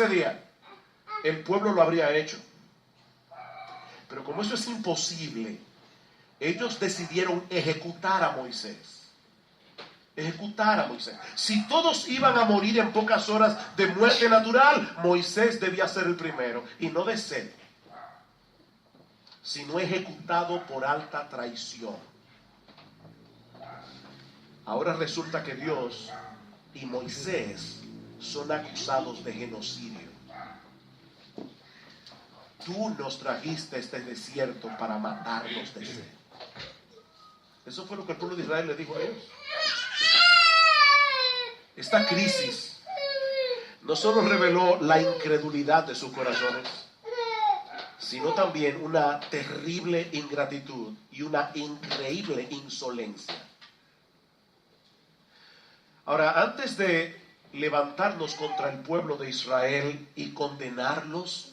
ese día, el pueblo lo habría hecho. Pero como eso es imposible, ellos decidieron ejecutar a Moisés. Ejecutar a Moisés. Si todos iban a morir en pocas horas de muerte natural, Moisés debía ser el primero. Y no de sed, sino ejecutado por alta traición. Ahora resulta que Dios y Moisés son acusados de genocidio. Tú nos trajiste a este desierto para matarnos de sed. Eso fue lo que el pueblo de Israel le dijo a Dios. Esta crisis no solo reveló la incredulidad de sus corazones, sino también una terrible ingratitud y una increíble insolencia. Ahora, antes de levantarnos contra el pueblo de Israel y condenarlos,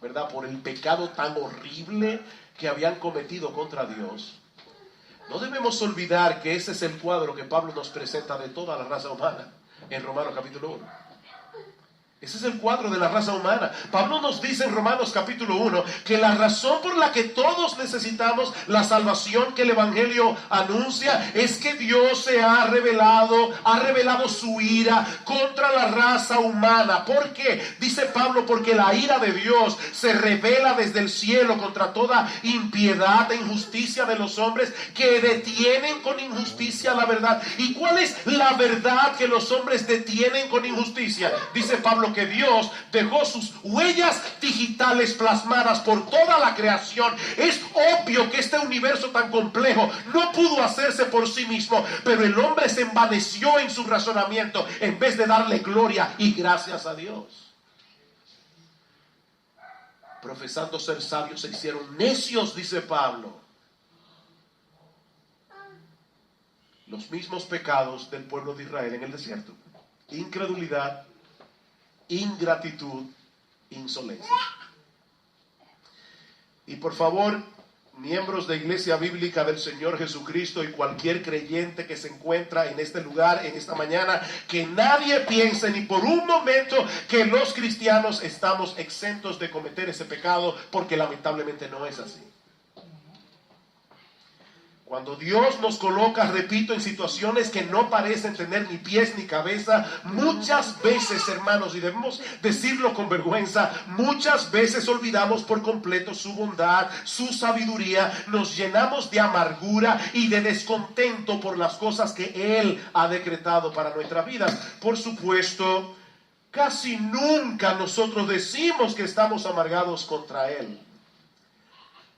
¿verdad?, por el pecado tan horrible que habían cometido contra Dios, no debemos olvidar que ese es el cuadro que Pablo nos presenta de toda la raza humana en Romanos capítulo 1. Ese es el cuadro de la raza humana. Pablo nos dice en Romanos capítulo 1 que la razón por la que todos necesitamos la salvación que el Evangelio anuncia es que Dios se ha revelado su ira contra la raza humana. ¿Por qué? Dice Pablo, porque la ira de Dios se revela desde el cielo contra toda impiedad e injusticia de los hombres que detienen con injusticia la verdad. ¿Y cuál es la verdad que los hombres detienen con injusticia? Dice Pablo que Dios dejó sus huellas digitales plasmadas por toda la creación. Es obvio que este universo tan complejo no pudo hacerse por sí mismo, pero el hombre se envaneció en su razonamiento en vez de darle gloria y gracias a Dios. Profesando ser sabios se hicieron necios, dice Pablo. Los mismos pecados del pueblo de Israel en el desierto: incredulidad, ingratitud, insolencia. Y por favor, miembros de Iglesia Bíblica del Señor Jesucristo y cualquier creyente que se encuentra en este lugar, en esta mañana, que nadie piense ni por un momento que los cristianos estamos exentos de cometer ese pecado, porque lamentablemente no es así. Cuando Dios nos coloca, repito, en situaciones que no parecen tener ni pies ni cabeza, muchas veces, hermanos, y debemos decirlo con vergüenza, muchas veces olvidamos por completo su bondad, su sabiduría, nos llenamos de amargura y de descontento por las cosas que Él ha decretado para nuestras vidas. Por supuesto, casi nunca nosotros decimos que estamos amargados contra Él.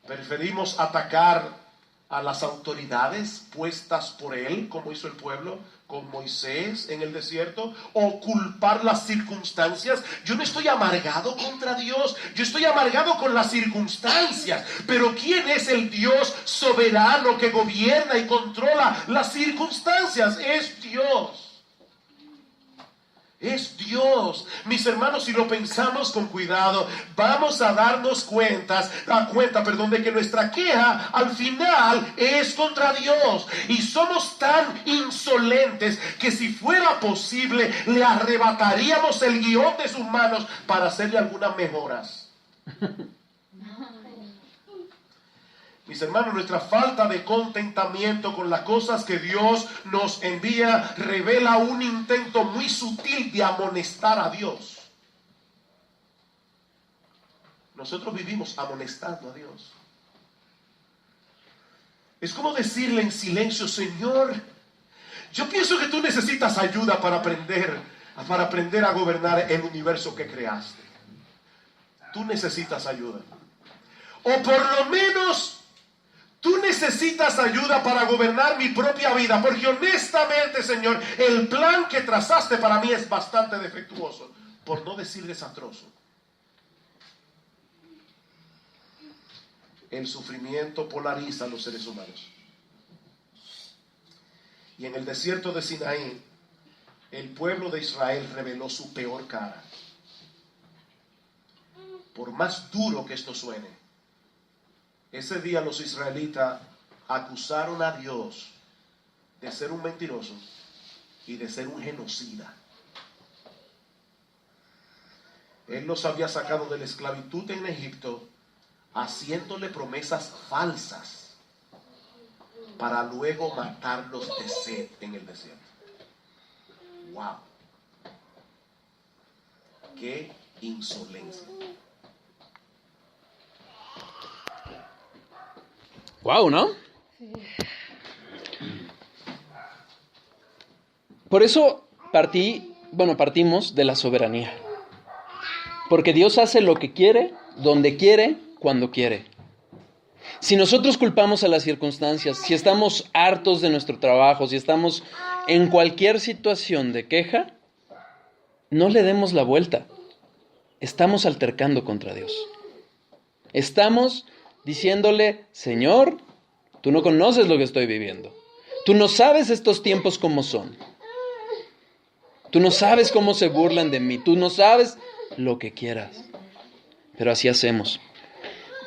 Preferimos atacar a las autoridades puestas por Él, como hizo el pueblo con Moisés en el desierto, o culpar las circunstancias. Yo no estoy amargado contra Dios, yo estoy amargado con las circunstancias. Pero ¿quién es el Dios soberano que gobierna y controla las circunstancias? Es Dios. Es Dios. Mis hermanos, si lo pensamos con cuidado, vamos a darnos cuenta, de que nuestra queja al final es contra Dios. Y somos tan insolentes que si fuera posible le arrebataríamos el guión de sus manos para hacerle algunas mejoras. Mis hermanos, nuestra falta de contentamiento con las cosas que Dios nos envía revela un intento muy sutil de amonestar a Dios. Nosotros vivimos amonestando a Dios. Es como decirle en silencio: Señor, yo pienso que tú necesitas ayuda para aprender a gobernar el universo que creaste. Tú necesitas ayuda. O por lo menos tú necesitas ayuda para gobernar mi propia vida, porque honestamente, Señor, el plan que trazaste para mí es bastante defectuoso, por no decir desastroso. El sufrimiento polariza a los seres humanos. Y en el desierto de Sinaí, el pueblo de Israel reveló su peor cara. Por más duro que esto suene, ese día los israelitas acusaron a Dios de ser un mentiroso y de ser un genocida. Él los había sacado de la esclavitud en Egipto, haciéndole promesas falsas para luego matarlos de sed en el desierto. ¡Wow! ¡Qué insolencia! ¡Wow!, ¿no? Por eso partimos de la soberanía. Porque Dios hace lo que quiere, donde quiere, cuando quiere. Si nosotros culpamos a las circunstancias, si estamos hartos de nuestro trabajo, si estamos en cualquier situación de queja, no le demos la vuelta. Estamos altercando contra Dios. Estamos diciéndole: Señor, tú no conoces lo que estoy viviendo. Tú no sabes estos tiempos cómo son. Tú no sabes cómo se burlan de mí. Tú no sabes lo que quieras. Pero así hacemos.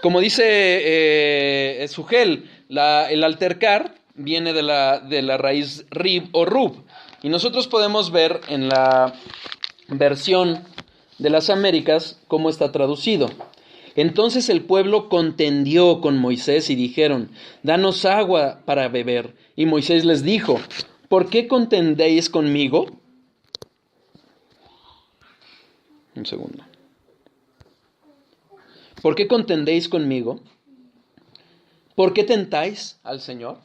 Como dice Sugel, el altercar viene de la raíz rib o rub. Y nosotros podemos ver en la versión de las Américas cómo está traducido. Entonces el pueblo contendió con Moisés y dijeron: danos agua para beber. Y Moisés les dijo: ¿por qué contendéis conmigo? Un segundo. ¿Por qué contendéis conmigo? ¿Por qué tentáis al Señor?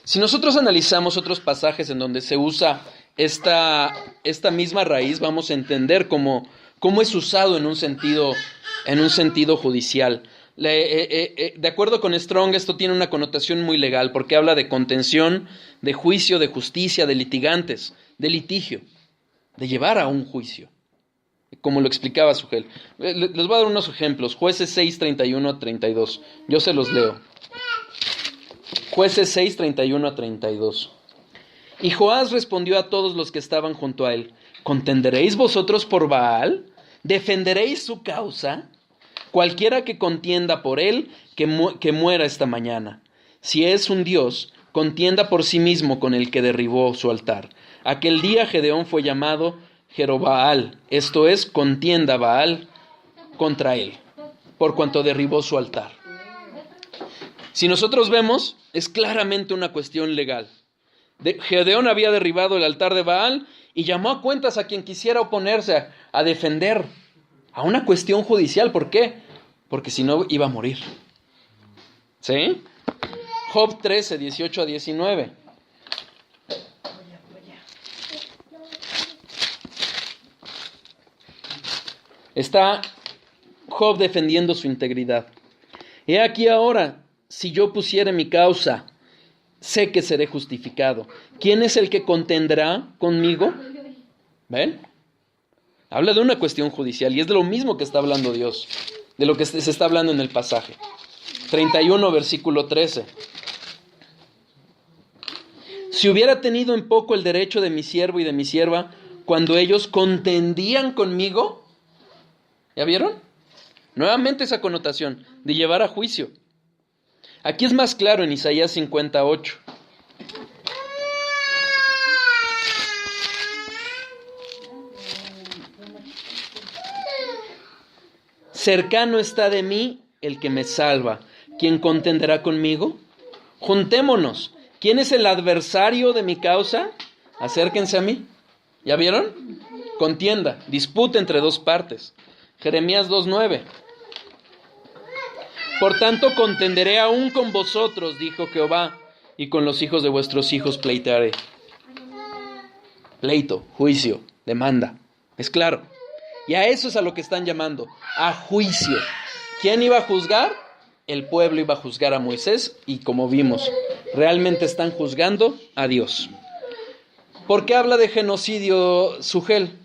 Si nosotros analizamos otros pasajes en donde se usa esta misma raíz, vamos a entender cómo es usado en un sentido judicial. De acuerdo con Strong, esto tiene una connotación muy legal, porque habla de contención, de juicio, de justicia, de litigantes, de litigio, de llevar a un juicio, como lo explicaba Sugel. Les voy a dar unos ejemplos. Jueces 6, 31 a 32. Yo se los leo. Jueces 6, 31 a 32. Y Joás respondió a todos los que estaban junto a él: ¿contenderéis vosotros por Baal? ¿Defenderéis su causa? Cualquiera que contienda por él, que muera esta mañana. Si es un dios, contienda por sí mismo con el que derribó su altar. Aquel día Gedeón fue llamado Jerobaal, esto es, contienda Baal contra él, por cuanto derribó su altar. Si nosotros vemos, es claramente una cuestión legal. Gedeón había derribado el altar de Baal y llamó a cuentas a quien quisiera oponerse a defender, a una cuestión judicial. ¿Por qué? Porque si no iba a morir. ¿Sí? Job 13, 18 a 19. Está Job defendiendo su integridad. He aquí ahora, si yo pusiere mi causa, sé que seré justificado. ¿Quién es el que contendrá conmigo? ¿Ven? Habla de una cuestión judicial y es de lo mismo que está hablando Dios, de lo que se está hablando en el pasaje. 31, versículo 13. Si hubiera tenido en poco el derecho de mi siervo y de mi sierva, cuando ellos contendían conmigo. ¿Ya vieron? Nuevamente esa connotación de llevar a juicio. Aquí es más claro en Isaías 58. Cercano está de mí el que me salva. ¿Quién contenderá conmigo? Juntémonos. ¿Quién es el adversario de mi causa? Acérquense a mí. ¿Ya vieron? Contienda, disputa entre dos partes. Jeremías 2:9. Por tanto contenderé aún con vosotros, dijo Jehová, y con los hijos de vuestros hijos pleitearé. Pleito, juicio, demanda. Es claro. Y a eso es a lo que están llamando, a juicio. ¿Quién iba a juzgar? El pueblo iba a juzgar a Moisés y, como vimos, realmente están juzgando a Dios. ¿Por qué habla de genocidio Sugel?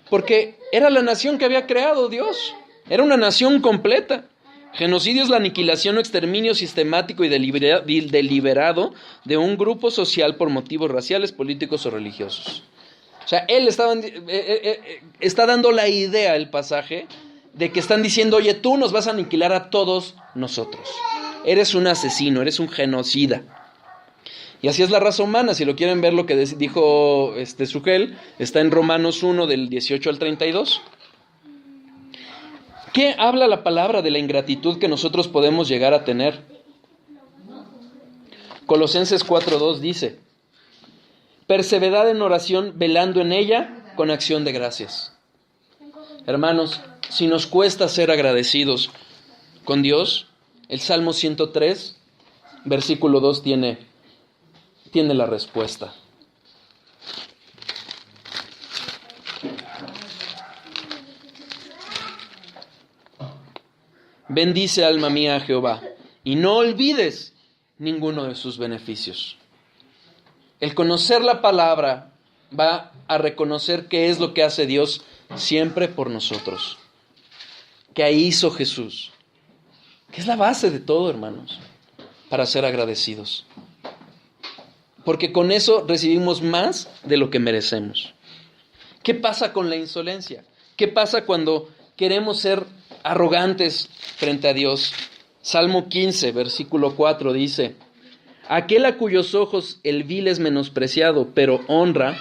Porque era la nación que había creado Dios. Era una nación completa. Genocidio es la aniquilación o exterminio sistemático y deliberado de un grupo social por motivos raciales, políticos o religiosos. O sea, él está dando la idea, el pasaje, de que están diciendo: oye, tú nos vas a aniquilar a todos nosotros. Eres un asesino, eres un genocida. Y así es la raza humana. Si lo quieren ver, lo que dijo Sugel, está en Romanos 1 del 18 al 32. ¿Qué habla la palabra de la ingratitud que nosotros podemos llegar a tener? Colosenses 4:2 dice: perseverad en oración, velando en ella con acción de gracias. Hermanos, si nos cuesta ser agradecidos con Dios, el Salmo 103, versículo 2 tiene la respuesta. Bendice, alma mía, a Jehová, y no olvides ninguno de sus beneficios. El conocer la palabra va a reconocer qué es lo que hace Dios siempre por nosotros, que ahí hizo Jesús, que es la base de todo, hermanos, para ser agradecidos. Porque con eso recibimos más de lo que merecemos. ¿Qué pasa con la insolencia? ¿Qué pasa cuando queremos ser arrogantes frente a Dios? Salmo 15, versículo 4 dice: aquel a cuyos ojos el vil es menospreciado, pero honra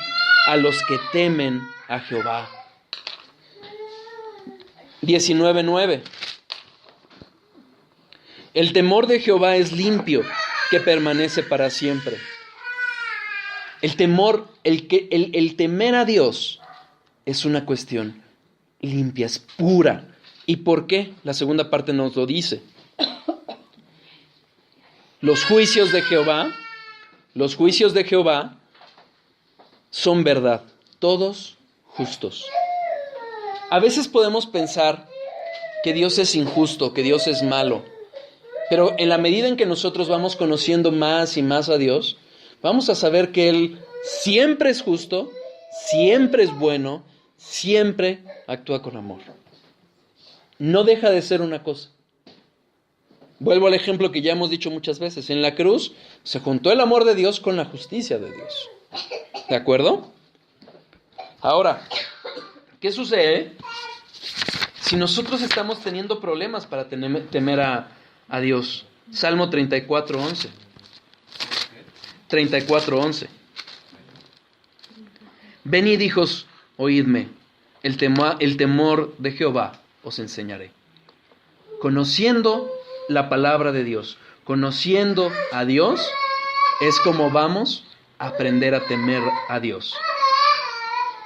a los que temen a Jehová. 19:9. El temor de Jehová es limpio, que permanece para siempre. El temor, el temer a Dios es una cuestión limpia, es pura. ¿Y por qué? La segunda parte nos lo dice. Los juicios de Jehová son verdad, todos justos. A veces podemos pensar que Dios es injusto, que Dios es malo, pero en la medida en que nosotros vamos conociendo más y más a Dios, vamos a saber que Él siempre es justo, siempre es bueno, siempre actúa con amor. No deja de ser una cosa. Vuelvo al ejemplo que ya hemos dicho muchas veces. En la cruz se juntó el amor de Dios con la justicia de Dios. ¿De acuerdo? Ahora, ¿qué sucede si nosotros estamos teniendo problemas para temer a Dios? Salmo 34:11. 34:11. Venid, hijos, oídme, el temor de Jehová os enseñaré. Conociendo la palabra de Dios, conociendo a Dios, es como vamos a aprender a temer a Dios.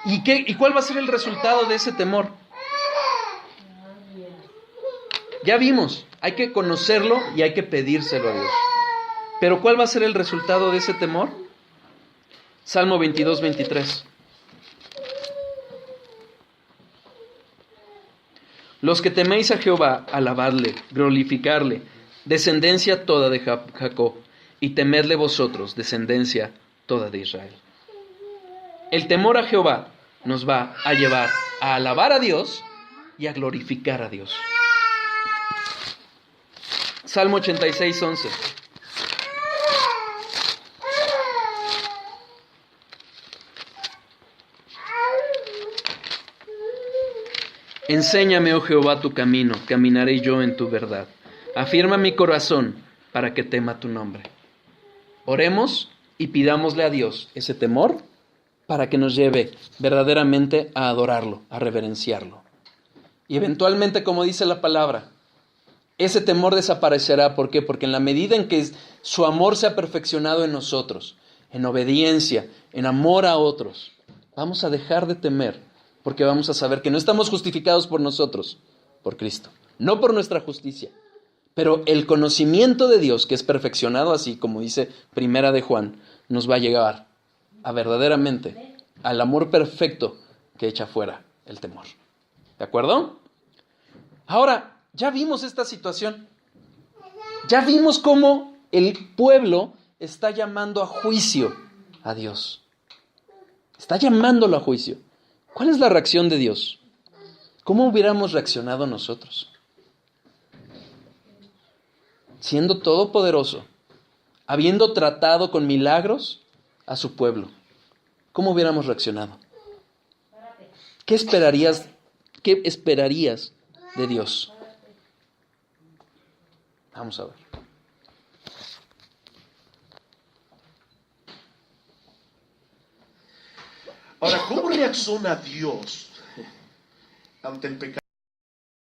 ¿Y cuál va a ser el resultado de ese temor? Ya vimos, hay que conocerlo y hay que pedírselo a Dios. Pero ¿cuál va a ser el resultado de ese temor? Salmo 22:23. Los que teméis a Jehová, alabadle, glorificarle, descendencia toda de Jacob, y temedle vosotros, descendencia toda de Israel. El temor a Jehová nos va a llevar a alabar a Dios y a glorificar a Dios. Salmo 86:11. Enséñame, oh Jehová, tu camino, caminaré yo en tu verdad. Afirma mi corazón para que tema tu nombre. Oremos y pidámosle a Dios ese temor para que nos lleve verdaderamente a adorarlo, a reverenciarlo. Y eventualmente, como dice la palabra, ese temor desaparecerá. ¿Por qué? Porque en la medida en que su amor se ha perfeccionado en nosotros, en obediencia, en amor a otros, vamos a dejar de temer. Porque vamos a saber que no estamos justificados por nosotros, por Cristo, no por nuestra justicia. Pero el conocimiento de Dios, que es perfeccionado así, como dice Primera de Juan, nos va a llevar a verdaderamente al amor perfecto que echa fuera el temor. ¿De acuerdo? Ahora, ya vimos esta situación. Ya vimos cómo el pueblo está llamando a juicio a Dios. Está llamándolo a juicio. ¿Cuál es la reacción de Dios? ¿Cómo hubiéramos reaccionado nosotros? Siendo todopoderoso, habiendo tratado con milagros a su pueblo, ¿cómo hubiéramos reaccionado? ¿Qué esperarías de Dios? Vamos a ver. Ahora, ¿cómo reacciona Dios ante el pecado?